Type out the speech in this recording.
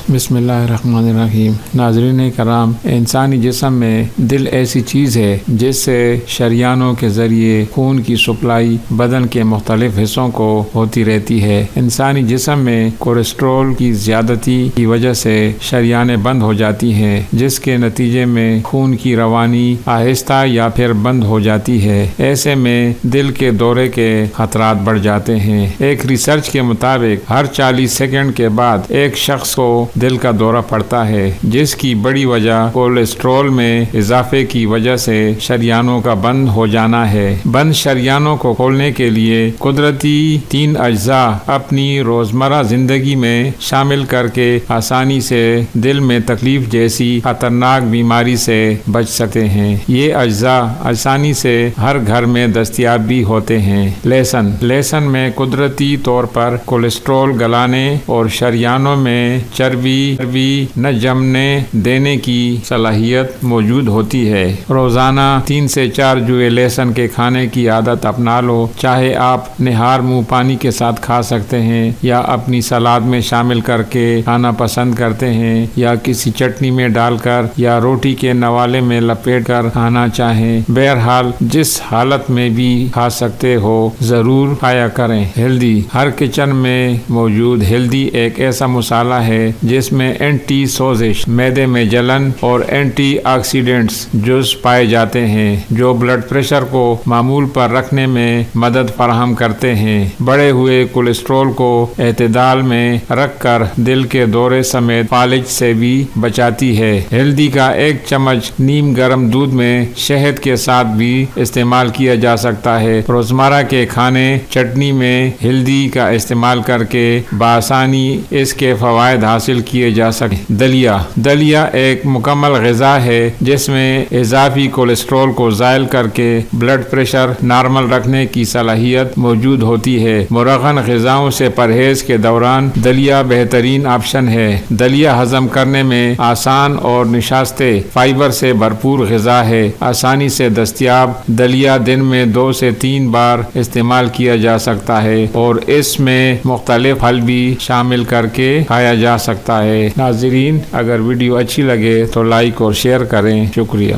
بسم اللہ الرحمن الرحیم۔ ناظرین کرام، انسانی جسم میں دل ایسی چیز ہے جس سے شریانوں کے ذریعے خون کی سپلائی بدن کے مختلف حصوں کو ہوتی رہتی ہے۔ انسانی جسم میں کولیسٹرول کی زیادتی کی وجہ سے شریانیں بند ہو جاتی ہیں، جس کے نتیجے میں خون کی روانی آہستہ یا پھر بند ہو جاتی ہے۔ ایسے میں دل کے دورے کے خطرات بڑھ جاتے ہیں۔ ایک ریسرچ کے مطابق ہر 40 سیکنڈ کے بعد ایک شخص کو دل کا دورہ پڑتا ہے، جس کی بڑی وجہ کولیسٹرول میں اضافے کی وجہ سے شریانوں کا بند ہو جانا ہے۔ بند شریانوں کو کھولنے کے لیے قدرتی 3 اجزاء اپنی روزمرہ زندگی میں شامل کر کے آسانی سے دل میں تکلیف جیسی خطرناک بیماری سے بچ سکتے ہیں۔ یہ اجزاء آسانی سے ہر گھر میں دستیاب بھی ہوتے ہیں۔ لہسن میں قدرتی طور پر کولیسٹرول گلانے اور شریانوں میں چربی نہ جمنے دینے کی صلاحیت موجود ہوتی ہے۔ روزانہ 3 سے 4 جوئے لہسن کے کھانے کی عادت اپنا لو، چاہے آپ نہار منہ پانی کے ساتھ کھا سکتے ہیں یا اپنی سلاد میں شامل کر کے کھانا پسند کرتے ہیں، یا کسی چٹنی میں ڈال کر یا روٹی کے نوالے میں لپیٹ کر کھانا چاہیں۔ بہرحال جس حالت میں بھی کھا سکتے ہو ضرور کھایا کریں۔ ہلدی، ہر کچن میں موجود ہلدی ایک ایسا مسالہ ہے جس میں اینٹی سوزش، معدے میں جلن اور اینٹی آکسیڈنٹس جز پائے جاتے ہیں، جو بلڈ پریشر کو معمول پر رکھنے میں مدد فراہم کرتے ہیں۔ بڑھے ہوئے کولیسٹرول کو اعتدال میں رکھ کر دل کے دورے سمیت فالج سے بھی بچاتی ہے۔ ہلدی کا 1 چمچ نیم گرم دودھ میں شہد کے ساتھ بھی استعمال کیا جا سکتا ہے۔ روزمرہ کے کھانے چٹنی میں ہلدی کا استعمال کر کے بآسانی اس کے فوائد حاصل کیے جا سکیں۔ دلیا ایک مکمل غذا ہے جس میں اضافی کولیسٹرول کو زائل کر کے بلڈ پریشر نارمل رکھنے کی صلاحیت موجود ہوتی ہے۔ مرغن غذاؤں سے پرہیز کے دوران دلیا بہترین آپشن ہے۔ دلیا ہضم کرنے میں آسان اور نشاستہ فائبر سے بھرپور غذا ہے۔ آسانی سے دستیاب دلیا دن میں 2 سے 3 بار استعمال کیا جا سکتا ہے اور اس میں مختلف پھل بھی شامل کر کے کھایا جا سکتا ہے۔ ناظرین، اگر ویڈیو اچھی لگے تو لائک اور شیئر کریں۔ شکریہ۔